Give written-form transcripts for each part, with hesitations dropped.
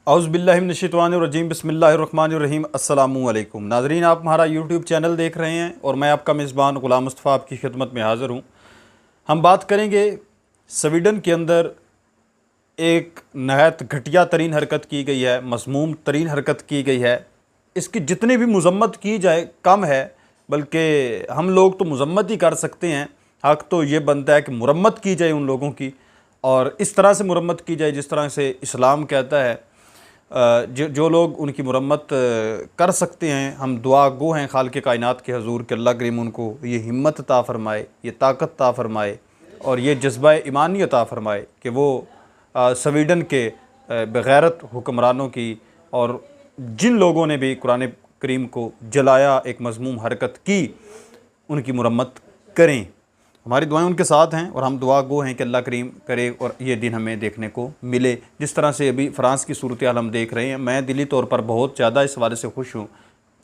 औज़ुबिल्लाहिमिनश्शैतानिर्रजीम बिस्मिल्लाहिर्रहमानिर्रहीम अस्सलामु अलैकुम नाज़रीन, आप हमारा यूट्यूब चैनल देख रहे हैं और मैं आपका मेज़बान ग़ुलाम मुस्तफ़ा आपकी खिदमत में हाज़िर हूँ। हम बात करेंगे स्वीडन के अंदर एक नहायत घटिया तरीन हरकत की गई है, मज़मूम तरीन हरकत की गई है। इसकी जितनी भी मज़म्मत की जाए कम है, बल्कि हम लोग तो मज़म्मत ही कर सकते हैं। हक़ तो ये बनता है कि मुरम्मत की जाए उन लोगों की, और इस तरह से मुरम्मत की जाए जिस तरह से इस्लाम कहता है। जो लोग उनकी मुरम्मत कर सकते हैं, हम दुआ गो हैं खालिक़ कायनात के हज़ूर कि अल्लाह करीम उनको ये हिम्मत अता फ़रमाए, ये ताकत अता फ़रमाए और ये जज्बा ईमानी अता फ़रमाए कि वो स्वीडन के बग़ैरत हुक्मरानों की और जिन लोगों ने भी कुरान करीम को जलाया, एक मज़मूम हरकत की, उनकी मुरम्मत करें। हमारी दुआएं उनके साथ हैं और हम दुआ गो हैं कि अल्लाह करीम करे और ये दिन हमें देखने को मिले। जिस तरह से अभी फ़्रांस की सूरत हाल हम देख रहे हैं, मैं दिली तौर पर बहुत ज़्यादा इस हवाले से खुश हूँ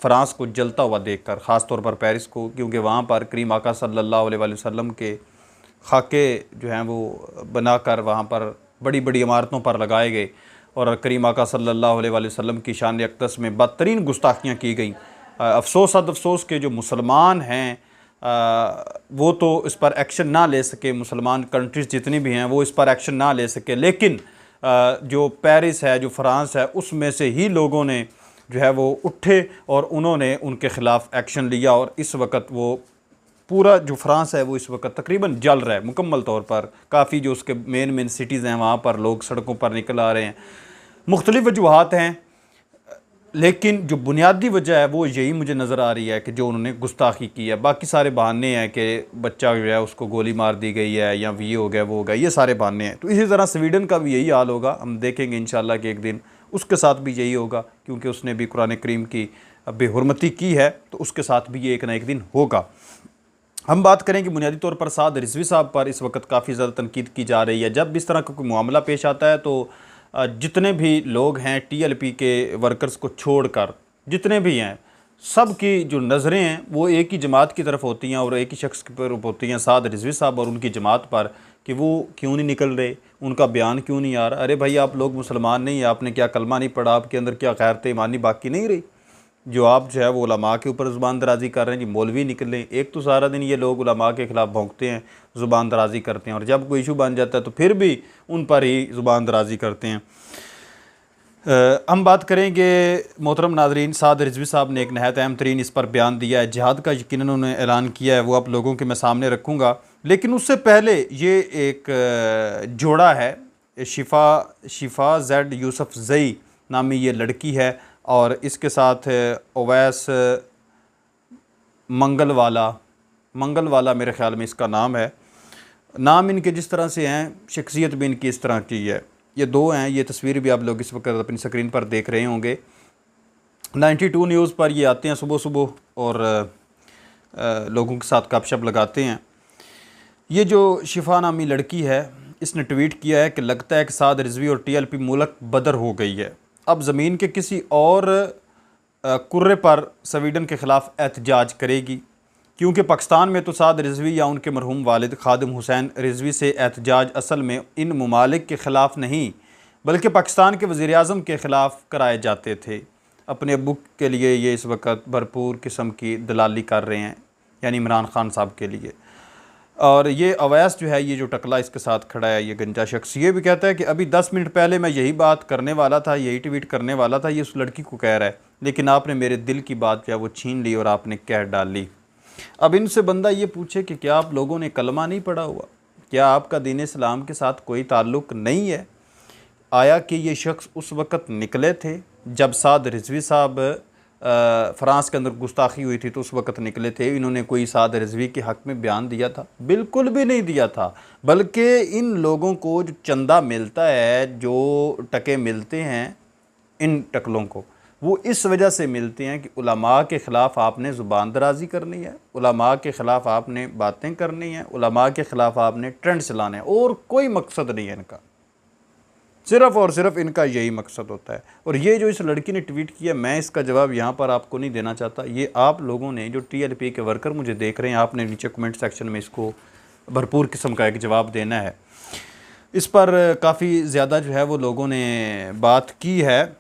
फ़्रांस को जलता हुआ देखकर, ख़ास तौर पर पेरिस को, क्योंकि वहाँ पर करीम आका सल्लल्लाहु अलैहि वसल्लम के खाके जो हैं वो बनाकर वहाँ पर बड़ी बड़ी इमारतों पर लगाए गए और करीम आका सल्लल्लाहु अलैहि वसल्लम की शान अक़दस में बदतरीन गुस्ताखियाँ की गई। अफसोस अफसोस के जो मुसलमान हैं वो तो इस पर एक्शन ना ले सके, मुसलमान कंट्रीज़ जितनी भी हैं वो इस पर एक्शन ना ले सके, लेकिन जो पेरिस है, जो फ्रांस है, उसमें से ही लोगों ने जो है वो उठे और उन्होंने उनके ख़िलाफ़ एक्शन लिया। और इस वक्त वो पूरा जो फ्रांस है वो इस वक्त तकरीबन जल रहा है मुकम्मल तौर पर। काफ़ी जो उसके मेन सिटीज़ हैं वहाँ पर लोग सड़कों पर निकल आ रहे हैं। मुख्तलिफ़ वजूहात हैं, लेकिन जो बुनियादी वजह है वो यही मुझे नज़र आ रही है कि जो उन्होंने गुस्ताखी की है। बाकी सारे बहाने हैं कि बच्चा जो है उसको गोली मार दी गई है या ये हो गया वो हो गया, ये सारे बहाने हैं। तो इसी तरह स्वीडन का भी यही हाल होगा, हम देखेंगे इंशाअल्लाह कि एक दिन उसके साथ भी यही होगा, क्योंकि उसने भी कुरान करीम की बेहुरमती की है, तो उसके साथ भी ये एक ना एक दिन होगा। हम बात करेंगे बुनियादी तौर पर साद रिजवी साहब पर इस वक्त काफ़ी ज़्यादा तनकीद की जा रही है। जब इस तरह का कोई मामला पेश आता है तो जितने भी लोग हैं टीएलपी के वर्कर्स को छोड़कर, जितने भी हैं, सब की जो नज़रें हैं वो एक ही जमात की तरफ होती हैं और एक ही शख्स की तरफ होती हैं, साद रिजवी साहब और उनकी जमात पर, कि वो क्यों नहीं निकल रहे, उनका बयान क्यों नहीं आ रहा। अरे भाई, आप लोग मुसलमान नहीं, आपने क्या कलमा नहीं पढ़ा, आपके अंदर क्या गैरत ईमानी बाकी नहीं रही, जो आप जो है वो उलमा के ऊपर ज़ुबान दराज़ी कर रहे हैं। जी मौलवी निकलें, एक तो सारा दिन ये लोग उलमा के ख़िलाफ़ भौंकते हैं, ज़ुबान दराज़ी करते हैं, और जब कोई इशू बन जाता है तो फिर भी उन पर ही ज़ुबान दराज़ी करते हैं। हम बात करेंगे मोहतरम नाज़रीन, साद रिजवी साहब ने एक नहायत अहम तरीन इस पर बयान दिया है, जिहाद का यकीनन उन्होंने ऐलान किया है, वो आप लोगों के मैं सामने रखूँगा। लेकिन उससे पहले ये एक जोड़ा है, शिफा ज़ेड यूसुफ ज़ई नामी ये लड़की है और इसके साथ ओवैस मंगलवाला मेरे ख़्याल में इसका नाम है। नाम इनके जिस तरह से हैं, शख्सियत भी इनकी इस तरह की है। ये दो हैं, ये तस्वीर भी आप लोग इस वक्त अपनी स्क्रीन पर देख रहे होंगे। 92 न्यूज़ पर ये आते हैं सुबह सुबह और लोगों के साथ गपशप लगाते हैं। ये जो शिफा नामी लड़की है, इसने ट्वीट किया है कि लगता है कि साद रिजवी और टीएलपी मुल्क बदर हो गई है, अब ज़मीन के किसी और कुर्रे पर स्वीडन के ख़िलाफ़ एहतजाज करेगी, क्योंकि पाकिस्तान में तो साद रिजवी या उनके मरहूम वालिद खादिम हुसैन रिजवी से एहतजाज असल में इन ममालिक के ख़िलाफ़ नहीं बल्कि पाकिस्तान के वज़ीर आज़म के ख़िलाफ़ कराए जाते थे। अपने अब्बू के लिए ये इस वक्त भरपूर किस्म की दलाली कर रहे हैं, यानी इमरान ख़ान साहब के लिए। और ये अवैस जो है, ये जो टकला इसके साथ खड़ा है, ये गंजा शख्स, ये भी कहता है कि अभी 10 मिनट पहले मैं यही बात करने वाला था, यही ट्वीट करने वाला था, ये उस लड़की को कह रहा है, लेकिन आपने मेरे दिल की बात जो है वो छीन ली और आपने कह डाली। अब इनसे बंदा ये पूछे कि क्या आप लोगों ने कलमा नहीं पढ़ा हुआ, क्या आपका दीन इस्लाम के साथ कोई ताल्लुक़ नहीं है? आया कि ये शख्स उस वक़्त निकले थे जब साद रिजवी साहब फ़्रांस के अंदर गुस्ताखी हुई थी, तो उस वक़्त निकले थे। इन्होंने कोई साद रिजवी के हक़ में बयान दिया था? बिल्कुल भी नहीं दिया था। बल्कि इन लोगों को जो चंदा मिलता है, जो टके मिलते हैं इन टकलों को, वो इस वजह से मिलते हैं कि उलमा के ख़िलाफ़ आपने ज़ुबान दराज़ी करनी है, उलमा के ख़िलाफ़ आपने बातें करनी हैं, उलमा के ख़िलाफ़ आपने ट्रेंड चलाने हैं, और कोई मकसद नहीं है इनका, सिर्फ़ और सिर्फ इनका यही मकसद होता है। और ये जो इस लड़की ने ट्वीट किया, मैं इसका जवाब यहाँ पर आपको नहीं देना चाहता, ये आप लोगों ने, जो टीएलपी के वर्कर मुझे देख रहे हैं, आपने नीचे कमेंट सेक्शन में इसको भरपूर किस्म का एक जवाब देना है। इस पर काफ़ी ज़्यादा जो है वो लोगों ने बात की है।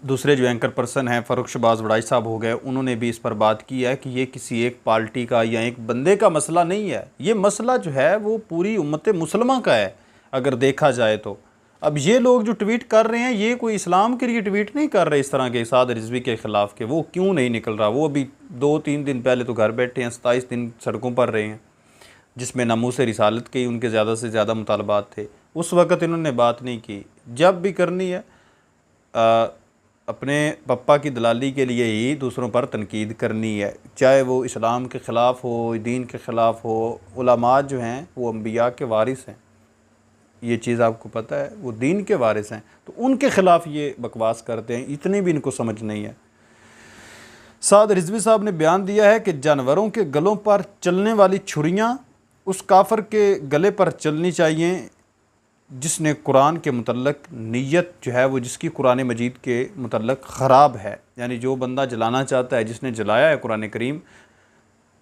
दूसरे जो एंकर पर्सन हैं फ़ारूक शहबाज वड़ाई साहब हो गए, उन्होंने भी इस पर बात की है कि ये किसी एक पार्टी का या एक बंदे का मसला नहीं है, ये मसला जो है वो पूरी उम्मत मुसलमा का है अगर देखा जाए तो। अब ये लोग जो ट्वीट कर रहे हैं ये कोई इस्लाम के लिए ट्वीट नहीं कर रहे इस तरह के साद रिजवी के ख़िलाफ़ के, वो क्यों नहीं निकल रहा? वो अभी 2-3 दिन पहले तो घर बैठे हैं, 27 दिन सड़कों पर रहे हैं, जिसमें नामूस रिसालत के ही उनके ज़्यादा से ज़्यादा मुतालबात थे। उस वक़्त इन्होंने बात नहीं की। जब भी करनी है अपने पप्पा की दलाली के लिए ही दूसरों पर तनकीद करनी है, चाहे वो इस्लाम के ख़िलाफ़ हो, दीन के ख़िलाफ़ हो। उलमा जो हैं वो अंबिया के वारिस हैं, ये चीज़ आपको पता है, वो दीन के वारिस हैं, तो उनके ख़िलाफ़ ये बकवास करते हैं, इतनी भी इनको समझ नहीं है। साद रिजवी साहब ने बयान दिया है कि जानवरों के गलों पर चलने वाली छुरियाँ उस काफर के गले पर चलनी चाहिए जिसने कुरान के मुतल्लक नीयत जो है वो जिसकी कुरान मजीद के मुतल्लक ख़राब है, यानी जो बंदा जलाना चाहता है, जिसने जलाया है कुरान करीम,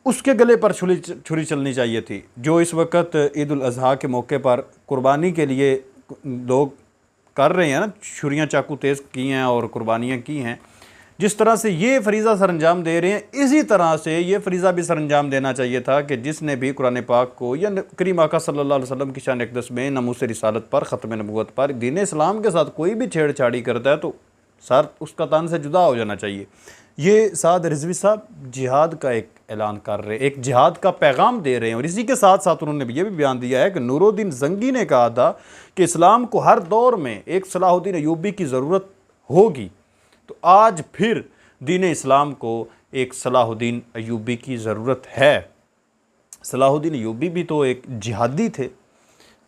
उसके गले पर छुरी चलनी चाहिए थी। जो इस वक्त ईद उल अज़हा के मौके पर कुर्बानी के लिए लोग कर रहे हैं ना, छुरियाँ चाकू तेज़ की हैं और कुर्बानियाँ की हैं, जिस तरह से ये फरीज़ा सर अंजाम दे रहे हैं, इसी तरह से ये फरीज़ा भी सर अंजाम देना चाहिए था कि जिसने भी कुरान पाक को या करीम आका सल्लल्लाहु अलैहि वसल्लम की शान अक़दस में नमूस रिसालत पर, ख़त्म नबूवत पर, दीन इस्लाम के साथ कोई भी छेड़छाड़ी करता है तो सर उसका तन से जुदा हो जाना चाहिए। ये साद रिजवी साहब जिहाद का एक ऐलान कर रहे हैं, एक जिहाद का पैगाम दे रहे हैं, और इसी के साथ साथ उन्होंने ये भी बयान दिया है कि नूरुद्दीन जंगी ने कहा था कि इस्लाम को हर दौर में एक सलाहुद्दीन अय्यूबी की ज़रूरत होगी, तो आज फिर दीन इस्लाम को एक सलाहुद्दीन अय्यूबी की ज़रूरत है। सलाहुद्दीन अय्यूबी भी तो एक जिहादी थे,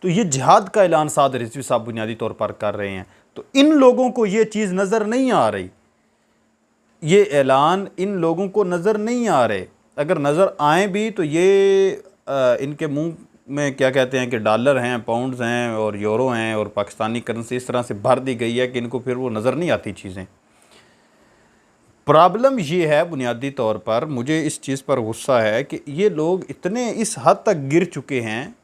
तो ये जिहाद का ऐलान साद रिजवी साहब बुनियादी तौर पर कर रहे हैं। तो इन लोगों को ये चीज़ नज़र नहीं आ रही, ये ऐलान इन लोगों को नज़र नहीं आ रहे। अगर नज़र आए भी तो ये इनके मुंह में क्या कहते हैं कि डॉलर हैं, पाउंड्स हैं और यूरो हैं और पाकिस्तानी करेंसी इस तरह से भर दी गई है कि इनको फिर वो नज़र नहीं आती चीज़ें। प्रॉब्लम ये है बुनियादी तौर पर, मुझे इस चीज़ पर गुस्सा है कि ये लोग इतने इस हद तक गिर चुके हैं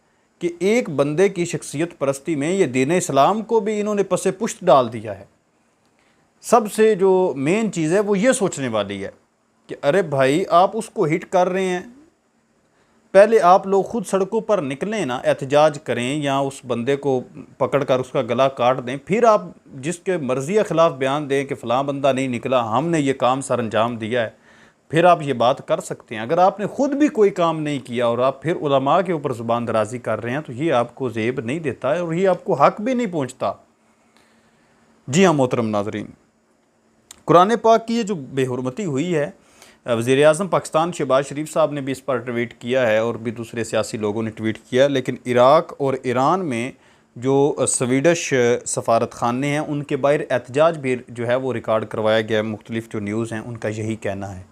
कि एक बंदे की शख्सियत परस्ती में ये दीन इस्लाम को भी इन्होंने पसे पुश्त डाल दिया है। सबसे जो मेन चीज़ है वो ये सोचने वाली है कि अरे भाई आप उसको हिट कर रहे हैं, पहले आप लोग ख़ुद सड़कों पर निकलें ना, एहतजाज करें या उस बंदे को पकड़ कर उसका गला काट दें, फिर आप जिसके मर्ज़ी के ख़िलाफ़ बयान दें कि फ़लाँ बंदा नहीं निकला, हमने ये काम सर अंजाम दिया है, फिर आप ये बात कर सकते हैं। अगर आपने ख़ुद भी कोई काम नहीं किया और आप फिर उलमा के ऊपर ज़ुबान दराज़ी कर रहे हैं तो ये आपको ज़ेब नहीं देता है और ये आपको हक़ भी नहीं पहुँचता। जी हाँ मोहतरम नाज़रीन, कुरान पाक की ये जो बेहुरमती हुई है, वज़ीर आज़म पाकिस्तान शहबाज शरीफ साहब ने भी इस पर ट्वीट किया है और भी दूसरे सियासी लोगों ने ट्वीट किया, लेकिन इराक़ और ईरान में जो स्वीडिश सफारत खाने हैं उनके बाहर एहतजाज भी जो है वो रिकॉर्ड करवाया गया है। मुख्तलिफ़ जो न्यूज़ हैं उनका यही कहना है,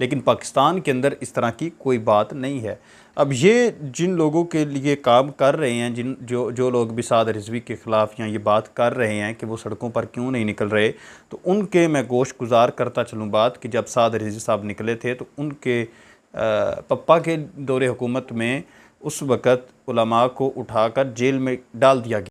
लेकिन पाकिस्तान के अंदर इस तरह की कोई बात नहीं है। अब ये जिन लोगों के लिए काम कर रहे हैं, जो लोग भी साद रिजवी के ख़िलाफ़ या ये बात कर रहे हैं कि वो सड़कों पर क्यों नहीं निकल रहे, तो उनके मैं गोश गुजार करता चलूँ बात कि जब साद रिजवी साहब निकले थे तो उनके पप्पा के दौरे हुकूमत में उस वक़्त उलमा को उठाकर जेल में डाल दिया गया।